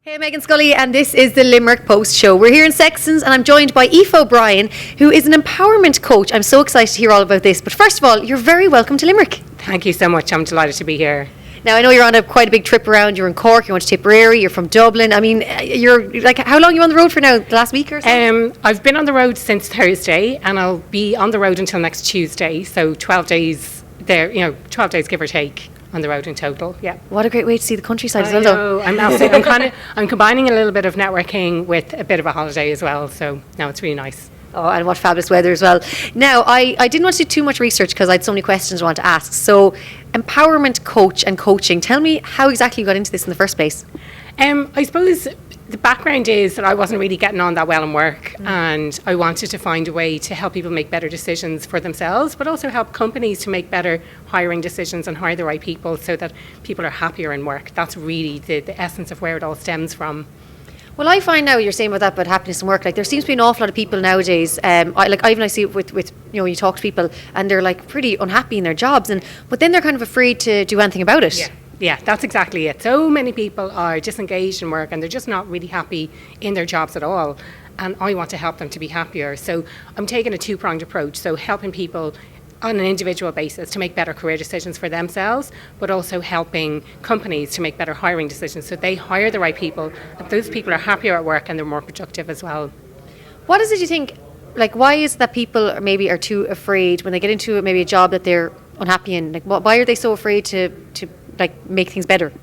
Hey, I'm Meghann Scully, and this is the Limerick Post Show. We're here in Sexton's, and I'm joined by Aoife O'Brien, who is an empowerment coach. I'm so excited to hear all about this. But first of all, you're very welcome to Limerick. Thank you so much. I'm delighted to be here. Now, I know you're on quite a big trip around. You're in Cork, you're on to Tipperary, you're from Dublin. I mean, you're like, how long are you on the road for now? The last week or so? I've been on the road since Thursday, and I'll be on the road until next Tuesday. So 12 days there, 12 days give or take on the road in total. Yeah. What a great way to see the countryside as well, though. I'm combining a little bit of networking with a bit of a holiday as well. So no, it's really nice. Oh, and what fabulous weather as well. Now, I didn't want to do too much research because I had so many questions I want to ask. So, empowerment coach and coaching. Tell me how exactly you got into this in the first place. I suppose the background is that I wasn't really getting on that well in work, and I wanted to find a way to help people make better decisions for themselves, but also help companies to make better hiring decisions and hire the right people so that people are happier in work. That's really the essence of where it all stems from. Well, I find now you're saying about happiness in work. Like, there seems to be an awful lot of people nowadays. I see it with when you talk to people, and they're like pretty unhappy in their jobs, but then they're kind of afraid to do anything about it. Yeah, that's exactly it. So many people are disengaged in work, and they're just not really happy in their jobs at all. And I want to help them to be happier. So I'm taking a two-pronged approach. So helping people on an individual basis to make better career decisions for themselves, but also helping companies to make better hiring decisions so they hire the right people, and those people are happier at work and they're more productive as well. What is it you think, like, why is it that people are too afraid when they get into maybe a job that they're unhappy in? Like, why are they so afraid to make things better?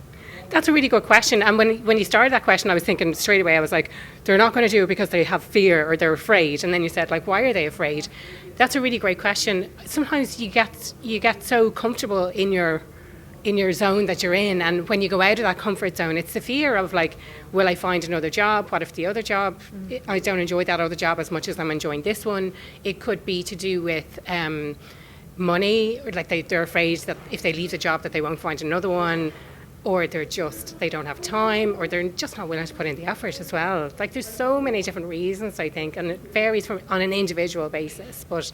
That's a really good question. And when you started that question, I was thinking straight away, I was like, they're not going to do it because they have fear or they're afraid. And then you said, like, why are they afraid? That's a really great question. Sometimes you get so comfortable in your zone that you're in, and when you go out of that comfort zone, it's the fear of, like, will I find another job? What if the other job, I don't enjoy that other job as much as I'm enjoying this one? It could be to do with money, or like they're afraid that if they leave the job that they won't find another one, or they don't have time, or they're just not willing to put in the effort as well. Like, there's so many different reasons, I think, and it varies on an individual basis. But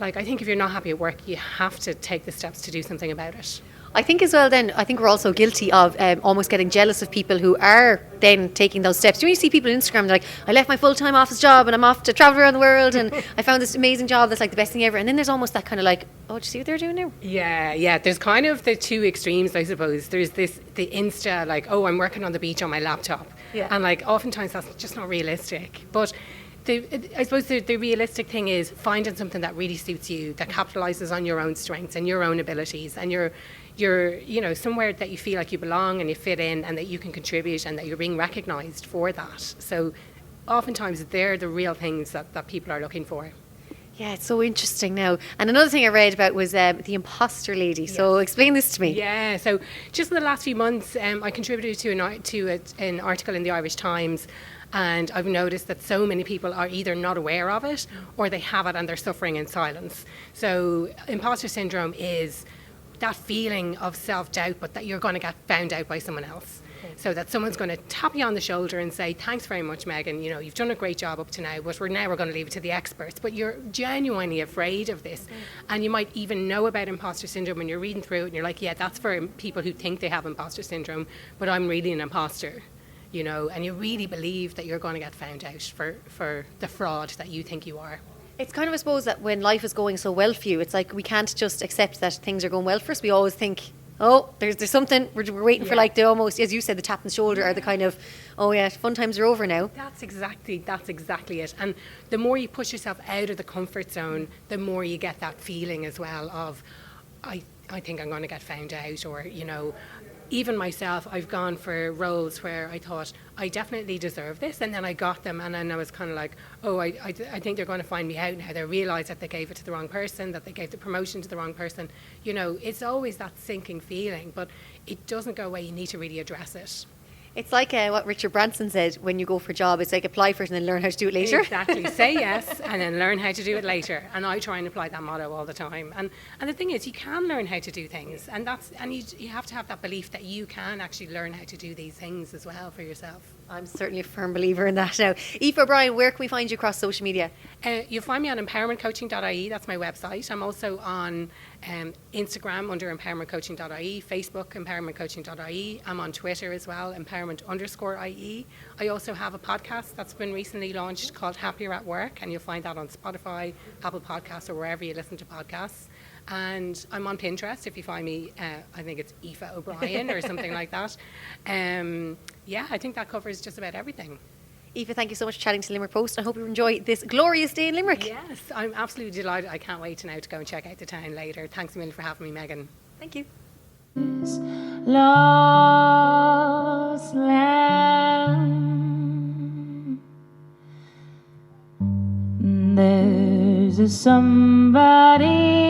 I think if you're not happy at work, you have to take the steps to do something about it. I think as well then, I think we're also guilty of almost getting jealous of people who are then taking those steps. You see people on Instagram, they're like, I left my full-time office job and I'm off to travel around the world and I found this amazing job that's like the best thing ever. And then there's almost that kind of like, oh, do you see what they're doing now? Yeah. There's kind of the two extremes, I suppose. There's the Insta, like, oh, I'm working on the beach on my laptop. Yeah. And like, oftentimes that's just not realistic. But I suppose the realistic thing is finding something that really suits you, that capitalises on your own strengths and your own abilities, and you're somewhere that you feel like you belong and you fit in and that you can contribute and that you're being recognised for that. So oftentimes they're the real things that people are looking for. Yeah, it's so interesting now. And another thing I read about was the imposter lady. Yes. So explain this to me. Yeah, so just in the last few months, I contributed to an article in the Irish Times, and I've noticed that so many people are either not aware of it or they have it and they're suffering in silence. So imposter syndrome is that feeling of self-doubt, but that you're going to get found out by someone else. So that someone's going to tap you on the shoulder and say, thanks very much, Meghann, you've done a great job up to now, but we're going to leave it to the experts. But you're genuinely afraid of this. And you might even know about imposter syndrome and you're reading through it and you're like, yeah, that's for people who think they have imposter syndrome, but I'm really an imposter, and you really believe that you're going to get found out for the fraud that you think you are. It's kind of, I suppose, that when life is going so well for you, it's like we can't just accept that things are going well for us. We always think, oh, there's something, we're waiting for, like, the almost, as you said, the tap on the shoulder, or the kind of, oh yeah, fun times are over now. That's exactly it. And the more you push yourself out of the comfort zone, the more you get that feeling as well of, I think I'm going to get found out, or, even myself, I've gone for roles where I thought I definitely deserve this, and then I got them, and then I was kind of like, oh, I think they're going to find me out now. They realise that they gave it to the wrong person, that they gave the promotion to the wrong person. It's always that sinking feeling, but it doesn't go away. You need to really address it. It's like what Richard Branson said, when you go for a job, it's like apply for it and then learn how to do it later. Exactly. Say yes and then learn how to do it later. And I try and apply that motto all the time. And the thing is, you can learn how to do things. And you have to have that belief that you can actually learn how to do these things as well for yourself. I'm certainly a firm believer in that now. Aoife O'Brien, where can we find you across social media? You'll find me on empowermentcoaching.ie. That's my website. I'm also on Instagram under empowermentcoaching.ie, Facebook empowermentcoaching.ie. I'm on Twitter as well, empowerment_IE. I also have a podcast that's been recently launched called Happier at Work, and you'll find that on Spotify, Apple Podcasts, or wherever you listen to podcasts. And I'm on Pinterest. If you find me, I think it's Aoife O'Brien or something like that. I think that covers just about everything. Aoife, thank you so much for chatting to Limerick Post. I hope you enjoy this glorious day in Limerick. Yes, I'm absolutely delighted. I can't wait now to go and check out the town later. Thanks a million for having me, Meghann. Thank you. Lost land. There's a somebody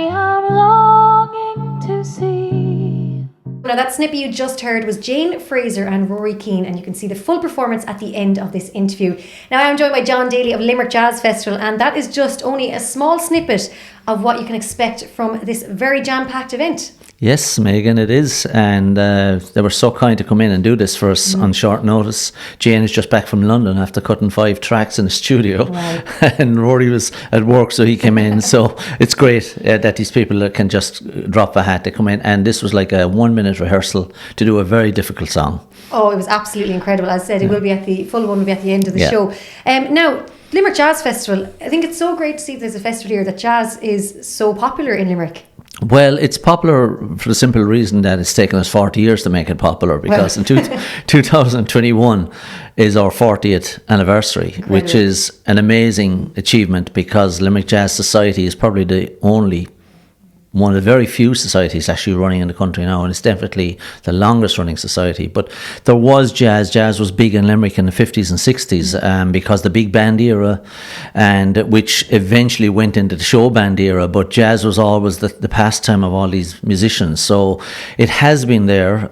I'm longing to see. Now that snippet you just heard was Jane Fraser and Rory Keane, and you can see the full performance at the end of this interview. Now I'm joined by John Daly of Limerick Jazz Festival, and that is just only a small snippet of what you can expect from this very jam-packed event. Yes, Meghann, it is. And they were so kind to come in and do this for us on short notice. Jane is just back from London after cutting 5 tracks in the studio. Wow. And Rory was at work, so he came in. So it's great that these people can just drop a hat to come in. And this was like a 1-minute rehearsal to do a very difficult song. Oh, it was absolutely incredible. As I said, it will be at the full one will be at the end of the show. Now, Limerick Jazz Festival, I think it's so great to see there's a festival here that jazz is so popular in Limerick. Well, it's popular for the simple reason that it's taken us 40 years to make it popular, because in 2021 is our 40th anniversary, which is an amazing achievement, because Limerick Jazz Society is probably the only one of the very few societies actually running in the country now, and it's definitely the longest running society. But there was jazz. Jazz was big in Limerick in the 50s and 60s because the big band era, and which eventually went into the show band era. But jazz was always the pastime of all these musicians. So it has been there.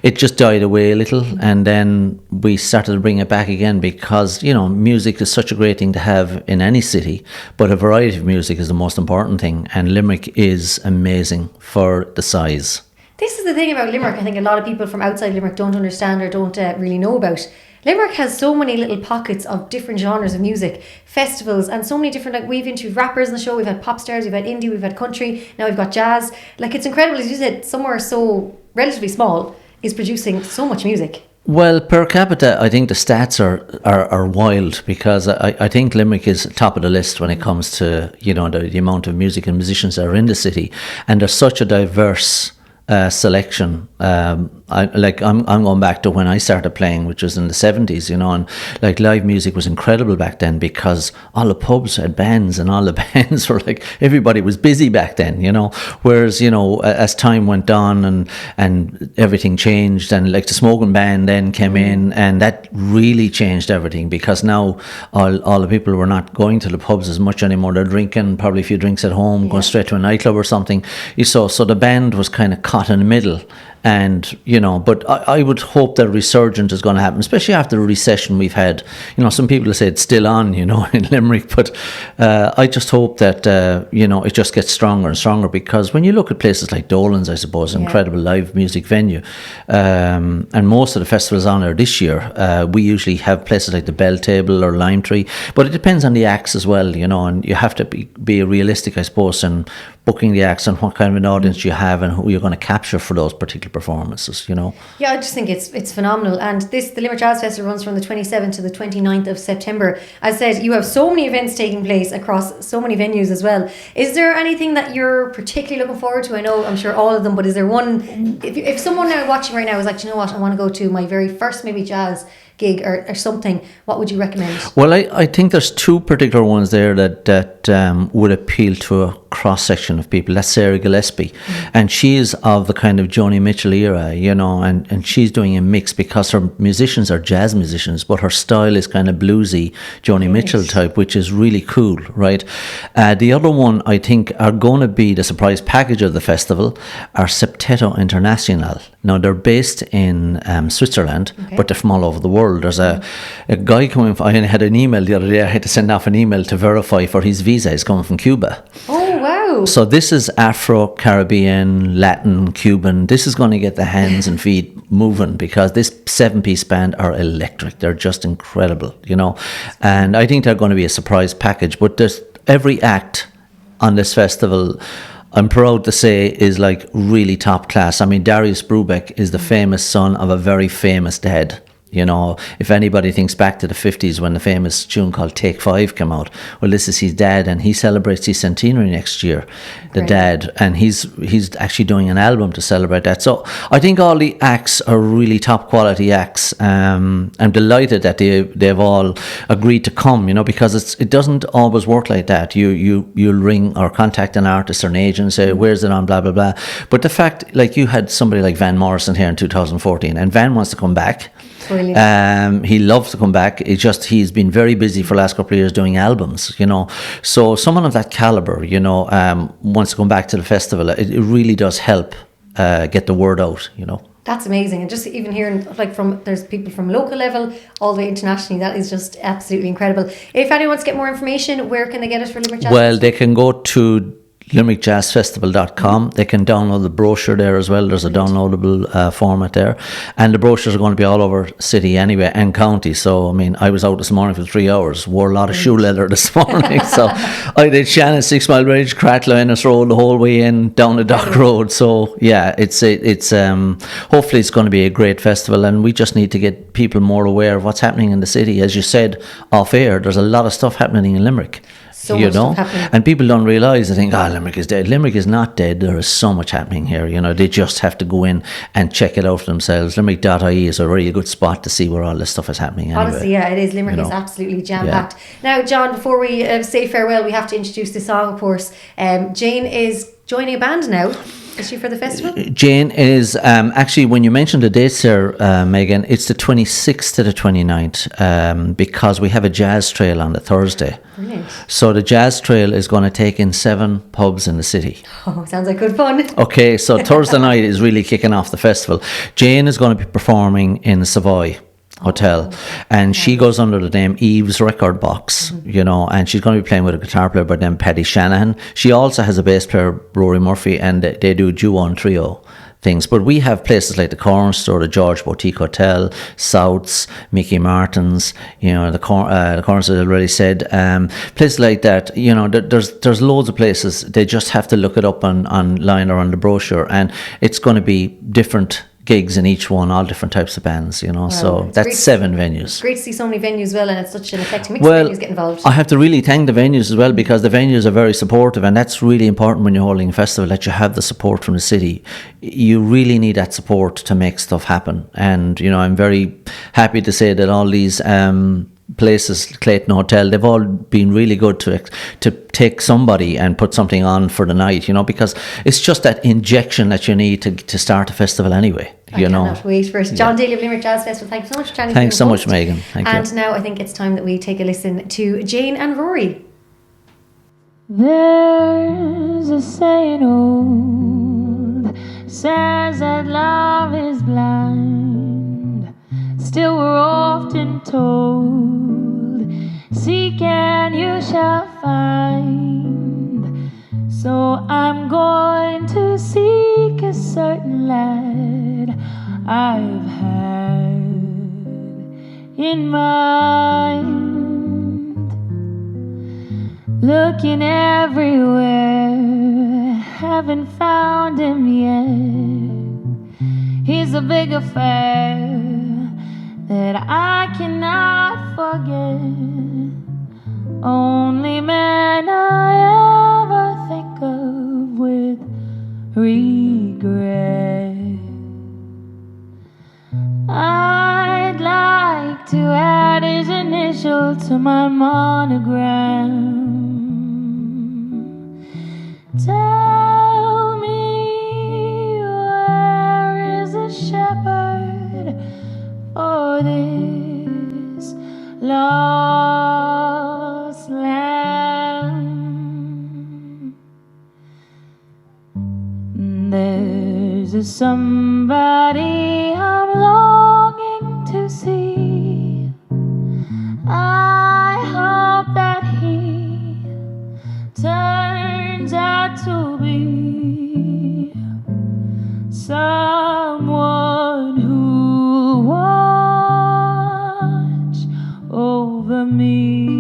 It just died away a little, and then we started to bring it back again, because, you know, music is such a great thing to have in any city, but a variety of music is the most important thing, and Limerick is amazing for the size. This is the thing about Limerick, I think a lot of people from outside Limerick don't understand or don't really know about. Limerick has so many little pockets of different genres of music, festivals, and so many different, like, we've interviewed rappers in the show, we've had pop stars, we've had indie, we've had country, now we've got jazz. Like, it's incredible, as you said, somewhere so relatively small is producing so much music. Well, per capita, I think the stats are wild, because I think Limerick is top of the list when it comes to, you know, the amount of music and musicians that are in the city, and there's such a diverse selection. I'm going back to when I started playing, which was in the 70s, you know, and like live music was incredible back then, because all the pubs had bands, and all the bands were like, everybody was busy back then, you know. Whereas, you know, as time went on and everything changed, and like the smoking ban then came in, and that really changed everything, because now all the people were not going to the pubs as much anymore. They're drinking probably a few drinks at home, going straight to a nightclub or something. So the band was kind of caught in the middle. And, you know, but I would hope that a resurgence is going to happen, especially after the recession we've had. You know, some people say it's still on, you know, in Limerick, but I just hope that, you know, it just gets stronger and stronger, because when you look at places like Dolan's, I suppose, incredible live music venue, and most of the festivals on there this year, we usually have places like the Bell Table or Lime Tree, but it depends on the acts as well, you know, and you have to be realistic, I suppose, in booking the acts and what kind of an audience you have and who you're going to capture for those particular performances, you know. Yeah, I just think it's phenomenal. And the Limerick Jazz Festival runs from the 27th to the 29th of September. As I said, you have so many events taking place across so many venues as well. Is there anything that you're particularly looking forward to? I know, I'm sure all of them, but is there one, if someone now watching right now is like, do you know what, I want to go to my very first maybe jazz gig or something, what would you recommend? Well, I think there's 2 particular ones there that would appeal to a cross-section of people. That's Sarah Gillespie, and she is of the kind of Joni Mitchell era, you know, and she's doing a mix, because her musicians are jazz musicians, but her style is kind of bluesy Joni Mitchell type, which is really cool, right? The other one I think are going to be the surprise package of the festival are Septeto International. Now, they're based in Switzerland, but they're from all over the world. There's a guy coming I had an email the other day. I had to send off an email to verify for his visa. He's coming from Cuba. Oh, wow. So this is Afro-Caribbean, Latin, Cuban. This is going to get the hands and feet moving, because this 7-piece band are electric. They're just incredible, you know. And I think they're going to be a surprise package. But there's every act on this festival, I'm proud to say is like really top class. I mean, Darius Brubeck is the famous son of a very famous dad. You know, if anybody thinks back to the 50s when the famous tune called Take 5 came out, well, this is his dad, and he celebrates his centenary next year, the dad, and he's actually doing an album to celebrate that. So I think all the acts are really top quality acts. I'm delighted that they've all agreed to come, you know, because it doesn't always work like that. You'll ring or contact an artist or an agent and say, where's it on, blah, blah, blah. But the fact, like you had somebody like Van Morrison here in 2014, and Van wants to come back. He loves to come back. It's just he's been very busy for the last couple of years doing albums, you know. So someone of that caliber, you know, wants to come back to the festival. It really does help get the word out, you know. That's amazing. And just even hearing, like, there's people from local level all the way internationally, that is just absolutely incredible. If anyone wants to get more information, where can they get it for Limerick Jazz? Well, they can go to limerickjazzfestival.com. They can download the brochure there as well. There's a downloadable format there, and the brochures are going to be all over city anyway and county. So I mean, I was out this morning for 3 hours, wore a lot of shoe leather this morning. So I did Shannon, 6 Mile Ridge, Cratlinus Road the whole way in down the Dock Road. So yeah, it's hopefully it's going to be a great festival, and we just need to get people more aware of what's happening in the city. As you said off air, there's a lot of stuff happening in Limerick. So much stuff happening. And people don't realise, they think, Limerick is dead. Limerick is not dead. There is so much happening here. You know, they just have to go in and check it out for themselves. Limerick.ie is a really good spot to see where all this stuff is happening anyway. Honestly, yeah, it is. Limerick is absolutely jam-packed. Now, John, before we say farewell, we have to introduce the song, of course. Jane is joining a band now. Is she for the festival? Jane is, actually, when you mentioned the dates there, Meghann, it's the 26th to the 29th, because we have a jazz trail on the Thursday. Brilliant. So the jazz trail is going to take in 7 pubs in the city. Oh, sounds like good fun. Okay, so Thursday night is really kicking off the festival. Jane is going to be performing in the Savoy Hotel, and she goes under the name Eve's Record Box, you know, and she's going to be playing with a guitar player by name Paddy Shanahan. She also has a bass player, Rory Murphy, and they do duo and trio things. But we have places like the Corn Store, the George Boutique Hotel, South's, Mickey Martin's, you know, the Corn Store, I already said, places like that. You know, there's loads of places. They just have to look it up online or on the brochure, and it's going to be different gigs in each one, all different types of bands, you know. Wow, so that's 7 venues. It's great to see so many venues as well, and it's such an eclectic mix of venues get involved. I have to really thank the venues as well, because the venues are very supportive, and that's really important when you're holding a festival, that you have the support from the city. You really need that support to make stuff happen. And, you know, I'm very happy to say that all these places, Clayton Hotel, they've all been really good to take somebody and put something on for the night, you know, because it's just that injection that you need to start a festival anyway. I cannot wait for it. John Daly of Limerick Jazz Festival, thank you so much for chatting. Thanks so much, Meghann. Thank you. And now I think it's time that we take a listen to Jane and Rory. There's a saying old, says that love is blind. Still we're often told, seek and you shall find. So I'm going to seek a certain lad I've had in mind. Looking everywhere, haven't found him yet. He's a big affair that I cannot forget. Only man I ever think of with regret. I'd like to add his initial to my monogram. Tell me, where is a shepherd for this lost lamb? There's a somebody I'm longing to see. I hope that he turns out to be someone who watch over me.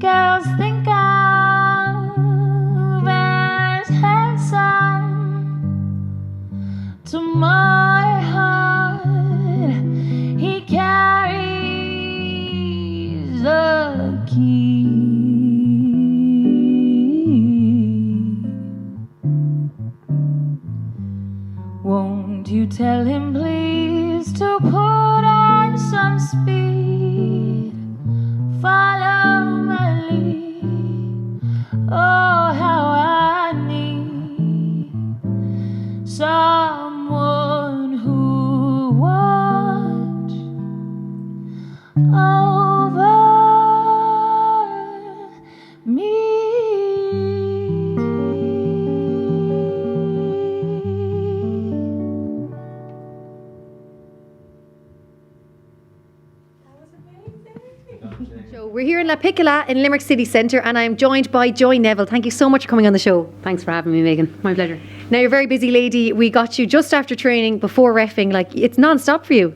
girls think of as handsome. To my heart, he carries the key. Won't you tell him please to put on some speed? Follow my lead. Oh, how I need someone who watch over me. So we're here in La Piccola in Limerick City Centre, and I'm joined by Joy Neville. Thank you so much for coming on the show. Thanks for having me, Meghann. My pleasure. Now, you're a very busy lady. We got you just after training, before reffing. Like, it's non-stop for you.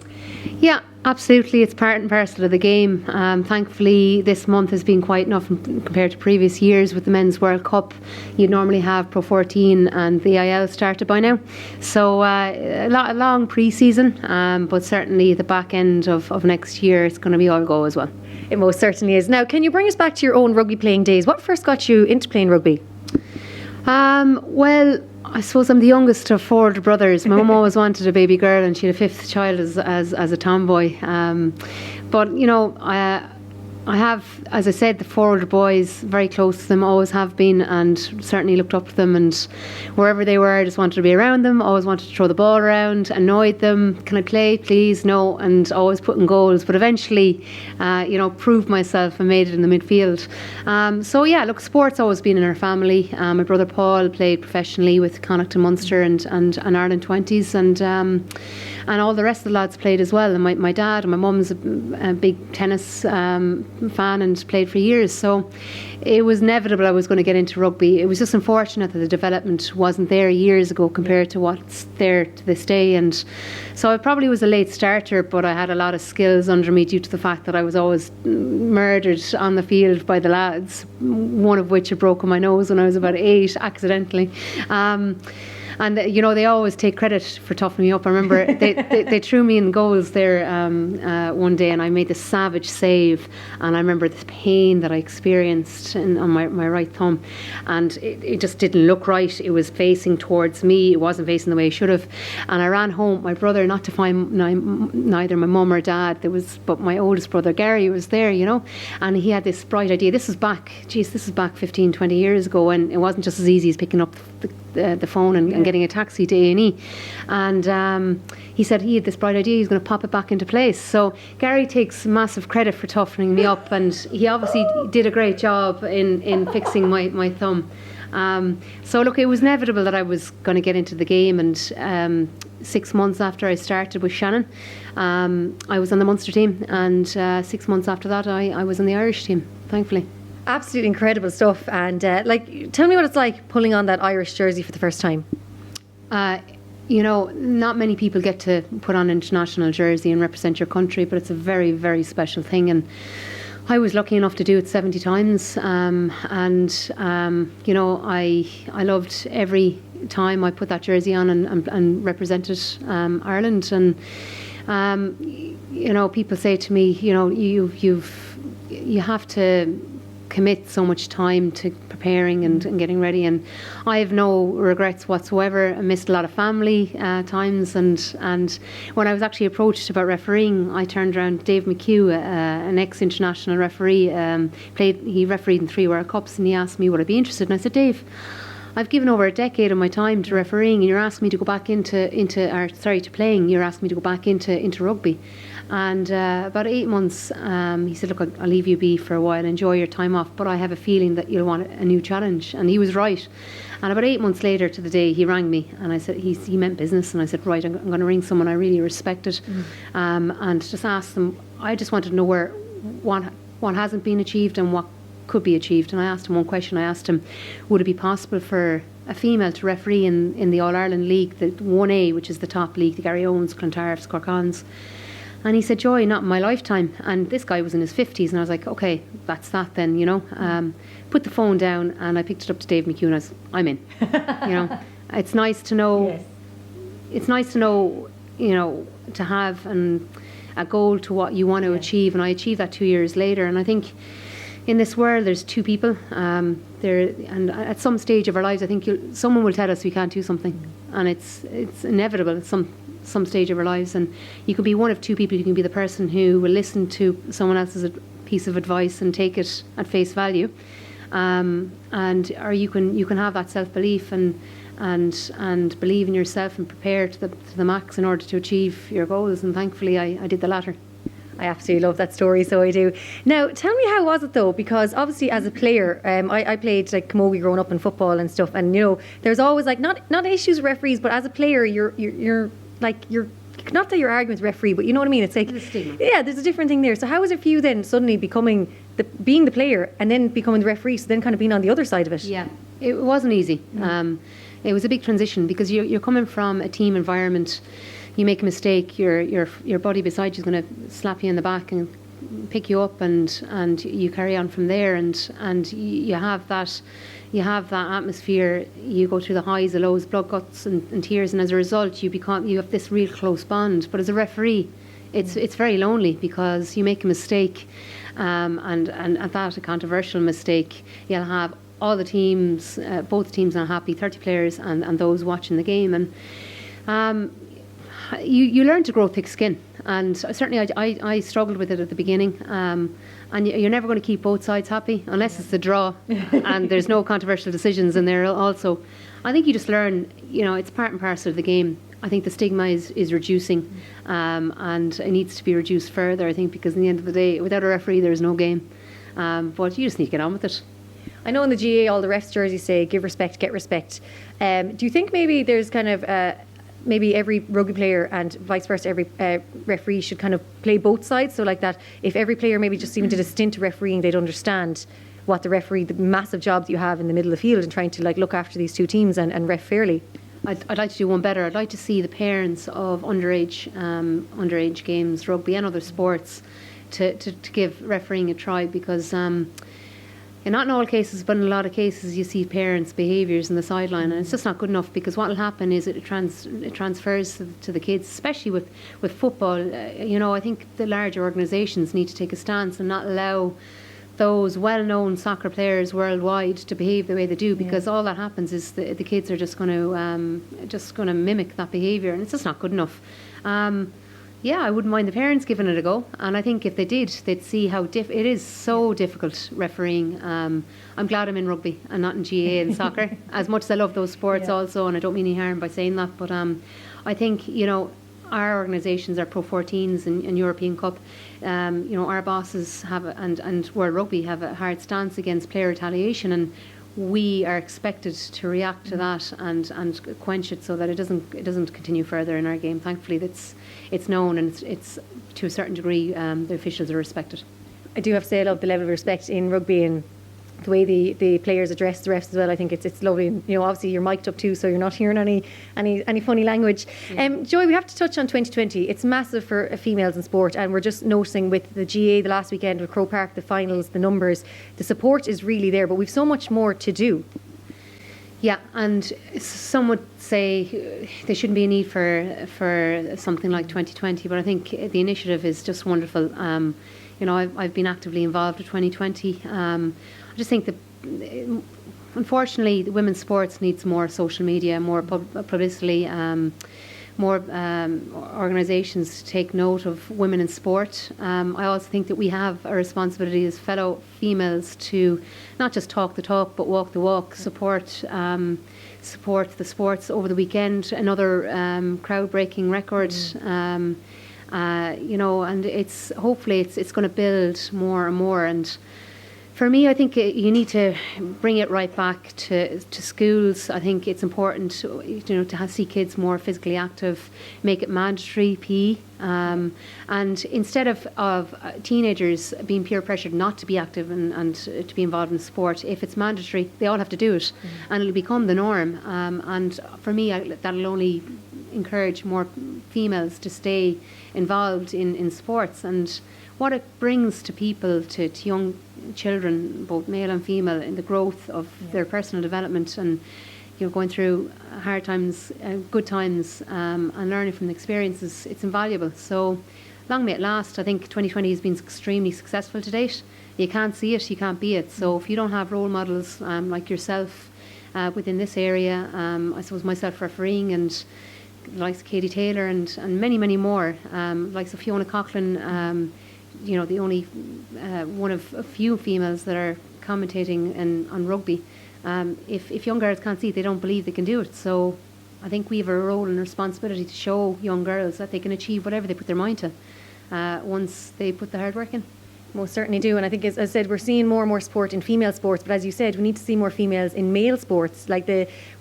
Yeah, absolutely. It's part and parcel of the game. Thankfully, this month has been quiet enough compared to previous years with the Men's World Cup. You'd normally have Pro 14 and the IL started by now. So a long pre-season, but certainly the back end of next year, it's going to be all go as well. It most certainly is. Now, can you bring us back to your own rugby playing days? What first got you into playing rugby? Well, I suppose I'm the youngest of 4 older brothers. My mum always wanted a baby girl, and she had a 5th child as a tomboy. But you know, I have, as I said, the 4 older boys, very close to them, always have been, and certainly looked up to them. And wherever they were, I just wanted to be around them. Always wanted to throw the ball around, annoyed them. Can I play, please? No, and always putting goals. But eventually, proved myself and made it in the midfield. So yeah, look, sport's always been in our family. My brother Paul played professionally with Connacht and Munster and Ireland 20s, and all the rest of the lads played as well. And my dad and my mum's a big tennis fan and played for years. So it was inevitable I was going to get into rugby. It was just unfortunate that the development wasn't there years ago compared to what's there to this day. And so I probably was a late starter, but I had a lot of skills under me due to the fact that I was always murdered on the field by the lads, one of which had broken my nose when I was about 8 accidentally. And you know, they always take credit for toughening me up. I remember they threw me in goals there one day, and I made this savage save. And I remember the pain that I experienced on my right thumb, and it just didn't look right. It was facing towards me. It wasn't facing the way it should have. And I ran home. My brother, not to find neither my mum or dad, but my oldest brother Gary was there, you know, and he had this bright idea. This is back 15, 20 years ago, and it wasn't just as easy as picking up the phone and getting a taxi to A&E. And he said he had this bright idea, he's going to pop it back into place. So Gary takes massive credit for toughening me up, and he obviously did a great job in fixing my thumb. So look, it was inevitable that I was going to get into the game, and 6 months after I started with Shannon, I was on the Munster team, and 6 months after that I was on the Irish team, thankfully. Absolutely incredible stuff. And tell me what it's like pulling on that Irish jersey for the first time. You know, not many people get to put on an international jersey and represent your country, but it's a very, very special thing. And I was lucky enough to do it 70 times. You know, I loved every time I put that jersey on and represented Ireland. And you know, people say to me, you know, you have to commit so much time to preparing and getting ready, and I have no regrets whatsoever. I missed a lot of family times, and when I was actually approached about refereeing, I turned around. Dave McHugh, an ex-international referee, he refereed in 3 World Cups, and he asked me would I be interested, and I said, Dave, I've given over a decade of my time to refereeing, and you're asking me to go back to playing. You're asking me to go back into rugby. And about 8 months, he said, look, I'll leave you be for a while, enjoy your time off, but I have a feeling that you'll want a new challenge. And he was right. And about 8 months later to the day, he rang me, and I said, he meant business, and I said, right, I'm going to ring someone I really respected, and just ask them. I just wanted to know what hasn't been achieved and what could be achieved. And I asked him one question. I asked him, would it be possible for a female to referee in the All-Ireland League, the 1A, which is the top league, the Gary Owens, Clontarfs, Corkans? And he said, Joy, not in my lifetime. And this guy was in his 50s, and I was like, okay, that's that then, you know. Put the phone down, and I picked it up to Dave McHugh, and I was, I'm in. You know, it's nice to know. Yes. It's nice to know, you know, to have a goal to what you want to achieve. And I achieved that 2 years later. And I think in this world, there's two people. And at some stage of our lives, I think someone will tell us we can't do something, and it's inevitable at some stage of our lives. And you can be one of two people. You can be the person who will listen to someone else's piece of advice and take it at face value, or you can have that self-belief and believe in yourself and prepare to the max in order to achieve your goals. And thankfully, I did the latter. I absolutely love that story, so I do. Now, tell me, how was it though? Because obviously, as a player, I played like camogie growing up in football and stuff, and you know, there's always like not issues with referees, but as a player, you're not that you're arguing with the referee, but you know what I mean. It's like There's a stigma. Yeah, there's a different thing there. So how was it for you then, suddenly being the player and then becoming the referee, so then kind of being on the other side of it? Yeah, it wasn't easy. It was a big transition because you're coming from a team environment. You make a mistake, your buddy beside you is going to slap you in the back and pick you up, and you carry on from there, and you have that atmosphere. You go through the highs, the lows, blood, guts, and tears, and as a result, you have this real close bond. But as a referee, it's very lonely because you make a mistake, and at that, a controversial mistake, you'll have all the teams, both teams are happy, 30 players and those watching the game, and you learn to grow thick skin. And certainly I struggled with it at the beginning, and you're never going to keep both sides happy unless it's a draw and there's no controversial decisions in there also. I think you just learn, you know, it's part and parcel of the game. I think the stigma is reducing, and it needs to be reduced further, I think, because in the end of the day, without a referee there's no game, but you just need to get on with it. I know in the GA all the refs jerseys say give respect, get respect. Do you think maybe there's kind of maybe every rugby player and vice versa, every referee should kind of play both sides, so like that if every player maybe just even did a stint of refereeing, they'd understand what the massive job that you have in the middle of the field and trying to like look after these two teams and ref fairly. I'd like to do one better. I'd like to see the parents of underage games, rugby and other sports, to give refereeing a try, because not in all cases, but in a lot of cases, you see parents' behaviours on the sideline, and it's just not good enough, because what will happen is it transfers to the kids, especially with football. I think the larger organisations need to take a stance and not allow those well-known soccer players worldwide to behave the way they do, because all that happens is the kids are just going to mimic that behaviour, and it's just not good enough. I wouldn't mind the parents giving it a go, and I think if they did, they'd see how it is so difficult refereeing. I'm glad I'm in rugby and not in GAA and soccer, as much as I love those sports also, and I don't mean any harm by saying that, but I think, our organisations, our Pro 14s and European Cup, our bosses have and World Rugby have a hard stance against player retaliation, and we are expected to react to that and quench it so that it doesn't continue further in our game. Thankfully, it's known, and it's to a certain degree the officials are respected. I do have to say I love the level of respect in rugby and the way the players address the refs as well. I think it's lovely. And, obviously you're mic'd up too, so you're not hearing any funny language. Joy, we have to touch on 2020. It's massive for females in sport, and we're just noticing with the GA the last weekend with Croke Park, the finals, the numbers, the support is really there, but we've so much more to do. Yeah, and some would say there shouldn't be a need for something like 2020, but I think the initiative is just wonderful. I've been actively involved with 2020. I just think that, unfortunately, the women's sports needs more social media, more publicity, more organisations to take note of women in sport. I also think that we have a responsibility as fellow females to not just talk the talk, but walk the walk, support the sports over the weekend, another crowd-breaking record. And it's hopefully it's going to build more and more. And for me, I think you need to bring it right back to schools. I think it's important, to see kids more physically active, make it mandatory PE, and instead of teenagers being peer pressured not to be active and to be involved in sport, if it's mandatory, they all have to do it, and it'll become the norm. And for me, that'll only encourage more females to stay involved in sports, and what it brings to people, to young children, both male and female, in the growth of their personal development, and going through hard times, good times, and learning from the experiences. It's invaluable. So long may it last. I think 2020 has been extremely successful to date. You can't see it, you can't be it. So if you don't have role models like yourself within this area, I suppose myself refereeing, and the likes of Katie Taylor and many, many more, likes of Fiona Coughlin, the only one of a few females that are commentating on rugby. If young girls can't see it, they don't believe they can do it. So I think we have a role and responsibility to show young girls that they can achieve whatever they put their mind to once they put the hard work in. Most certainly do, and I think, as I said, we're seeing more and more sport in female sports, but as you said, we need to see more females in male sports. Like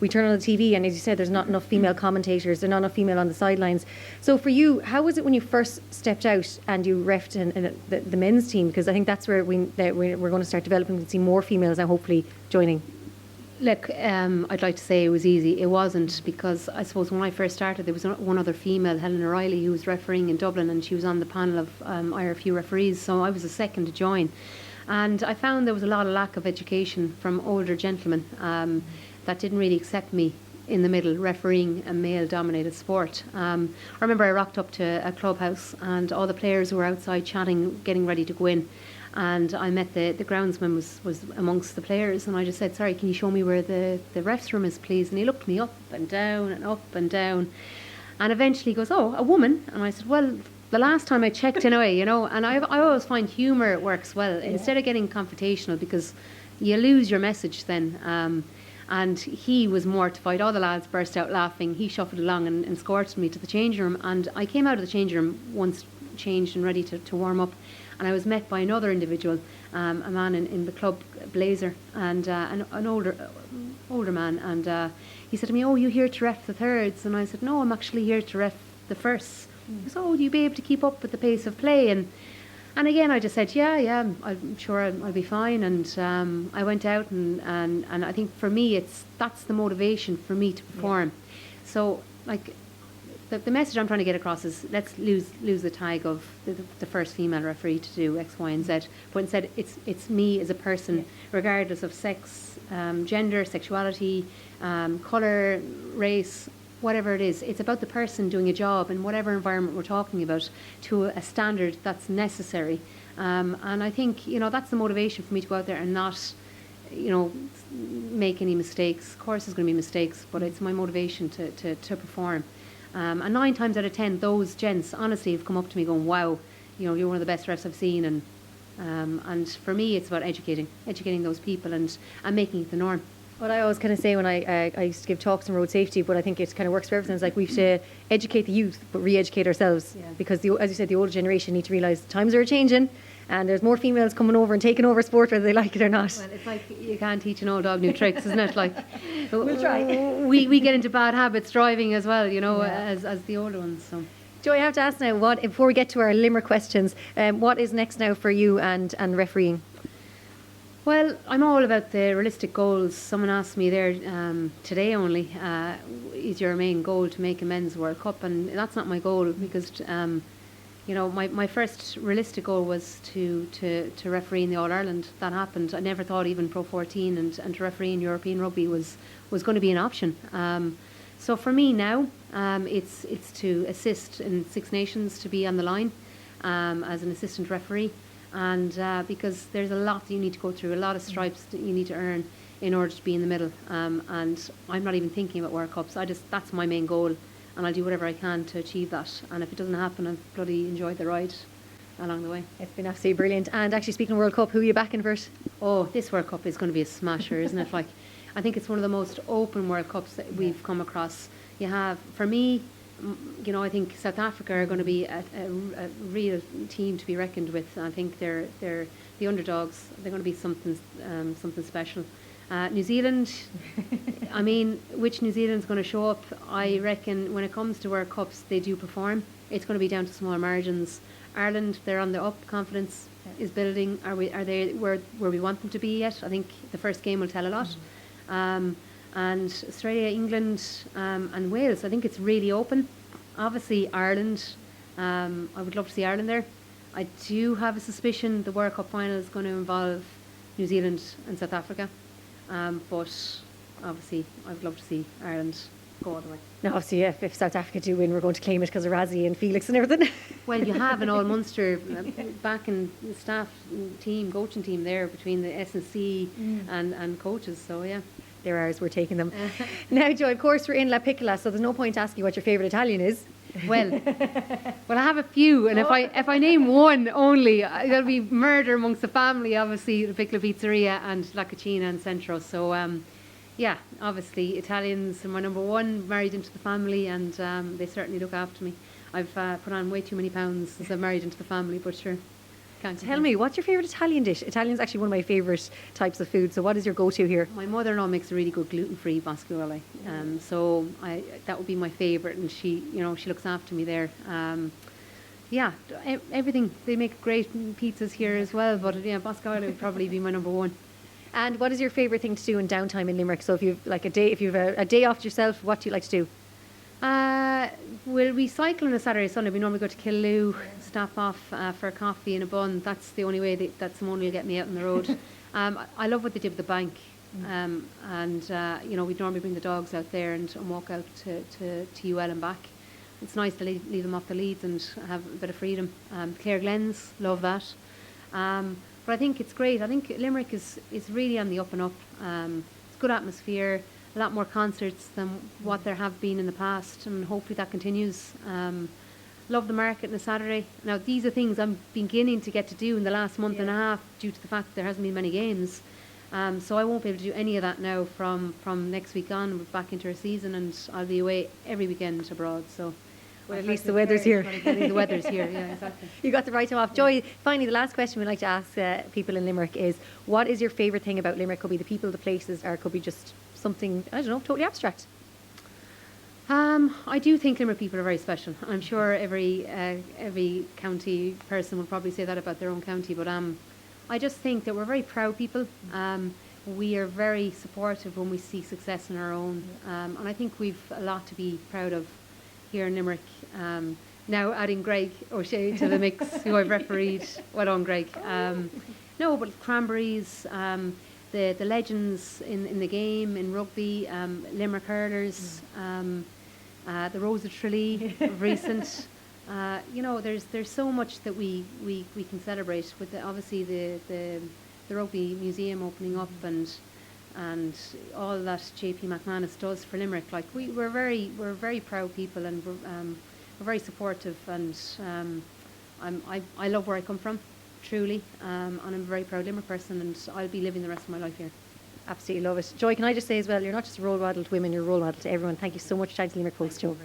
we turn on the TV, and as you said, there's not enough female commentators, there's not enough female on the sidelines. So for you, how was it when you first stepped out and you refed in the men's team? Because I think that's where we're going to start developing and see more females now hopefully joining. Look, I'd like to say it was easy. It wasn't, because I suppose when I first started, there was one other female, Helen O'Reilly, who was refereeing in Dublin, and she was on the panel of IRFU referees, so I was the second to join. And I found there was a lot of lack of education from older gentlemen that didn't really accept me in the middle, refereeing a male-dominated sport. I remember I rocked up to a clubhouse, and all the players were outside chatting, getting ready to go in. And I met the groundsman was amongst the players, and I just said, sorry, can you show me where the ref's room is, please? And he looked me up and down and up and down, and eventually he goes, oh, a woman? And I said, well, the last time I checked anyway, and I always find humour works well, instead of getting confrontational, because you lose your message then. And he was mortified. All the lads burst out laughing. He shuffled along and escorted me to the changing room, and I came out of the changing room once changed and ready to warm up, and I was met by another individual, a man in the club blazer, and an older man, and he said to me, oh, you here to ref the thirds? And I said, no, I'm actually here to ref the firsts. He said, oh, will you be able to keep up with the pace of play? And again I just said, yeah, I'm sure I'll be fine, and I went out, and I think for me that's the motivation for me to perform. So like the message I'm trying to get across is, let's lose the tag of the first female referee to do X, Y and Z, but instead it's me as a person, regardless of sex, gender, sexuality, colour, race, whatever it is. It's about the person doing a job in whatever environment we're talking about, to a standard that's necessary, and I think that's the motivation for me to go out there and not make any mistakes. Of course there's going to be mistakes, but it's my motivation to perform. And 9 times out of 10, those gents honestly have come up to me going, wow, you're one of the best refs I've seen, and for me it's about educating those people and making it the norm. What I always kind of say when I used to give talks on road safety, but I think it kind of works for everything, is like we have to educate the youth but re-educate ourselves, because as you said, the older generation need to realise times are changing, and there's more females coming over and taking over sport whether they like it or not. Well, it's like you can't teach an old dog new tricks, isn't it? Like we'll try. We get into bad habits driving as well, as the older ones. So. Joy, I have to ask now, before we get to our Limerick questions, what is next now for you and refereeing? Well, I'm all about the realistic goals. Someone asked me there today only, is your main goal to make a men's World Cup? And that's not my goal, because my first realistic goal was to referee in the All Ireland. That happened. I never thought even Pro 14 and to referee in European rugby was going to be an option. So for me now, it's to assist in Six Nations, to be on the line as an assistant referee. And because there's a lot that you need to go through, a lot of stripes that you need to earn in order to be in the middle, and I'm not even thinking about World Cups. That's my main goal, and I'll do whatever I can to achieve that, and if it doesn't happen, I've bloody enjoyed the ride along the way. It's been absolutely brilliant. And actually, speaking of World Cup, who are you backing for it? Oh, this World Cup is going to be a smasher, isn't it? Like, I think it's one of the most open World Cups that we've come across. You have, for me, I think South Africa are going to be a real team to be reckoned with. I think they're the underdogs. They're going to be something special. New Zealand, I mean, which New Zealand's going to show up? I reckon when it comes to World Cups, they do perform. It's going to be down to smaller margins. Ireland, they're on the up. Confidence is building. Are they where we want them to be yet? I think the first game will tell a lot. and Australia, England, and Wales. I think it's really open. Obviously, Ireland. I would love to see Ireland there. I do have a suspicion the World Cup final is going to involve New Zealand and South Africa, but obviously, I would love to see Ireland go all the way. Now, obviously, if South Africa do win, we're going to claim it because of Razzie and Felix and everything. Well, you have an all Munster back in the staff team, coaching team there between the S&C and coaches. So yeah, They're ours, we're taking them. Now, Joy, of course, we're in La Piccola, so there's no point asking what your favourite Italian is. well, I have a few, and if I name one only, there'll be murder amongst the family. Obviously, the Piccola Pizzeria and La Cucina and Centro. So yeah, obviously Italians are my number one, married into the family, and they certainly look after me. I've put on way too many pounds since I've married into the family, but sure. Can't Tell me, what's your favourite Italian dish? Italian's actually one of my favourite types of food, so what is your go-to here? My mother-in-law makes a really good gluten-free boscaioli, so that would be my favourite, and she looks after me there. Yeah, everything. They make great pizzas here as well, but yeah, boscaioli would probably be my number one. And what is your favourite thing to do in downtime in Limerick? So if you've a day off yourself, what do you like to do? We cycle on a Saturday, Sunday. We normally go to Killaloe, stop off for a coffee and a bun. That's the only way that Simone will get me out on the road. I love what they did with the bank, and we'd normally bring the dogs out there and walk out to UL and back. It's nice to leave them off the leads and have a bit of freedom. Clare Glens, love that. But I think it's great. I think Limerick is really on the up and up. It's good atmosphere, a lot more concerts than what there have been in the past, and hopefully that continues. Love the market on a Saturday. Now, these are things I'm beginning to get to do in the last month and a half due to the fact there hasn't been many games. So I won't be able to do any of that now from next week on. We're back into our season, and I'll be away every weekend abroad. So. Well, at least the weather's here. The weather's here, yeah, exactly. You got the right time off. Joy, finally, the last question we like to ask people in Limerick is, what is your favourite thing about Limerick? Could be the people, the places, or could be just something, I don't know, totally abstract. I do think Limerick people are very special. I'm sure every county person will probably say that about their own county, but I just think that we're very proud people. We are very supportive when we see success in our own, and I think we've a lot to be proud of here in Limerick. Now adding Greg O'Shea to the mix, who I've refereed. Well done, Greg. No, but Cranberries, the legends in the game, in rugby, Limerick hurlers, the Rose of Tralee of recent. There's so much that we can celebrate with obviously the rugby museum opening up and all that JP McManus does for Limerick. Like we're very proud people, and we're very supportive, and I love where I come from, truly, and I'm a very proud Limerick person, and I'll be living the rest of my life here. Absolutely love it. Joy, can I just say as well, you're not just a role model to women, you're a role model to everyone. Thank you so much for chatting to Limerick Post, Joy.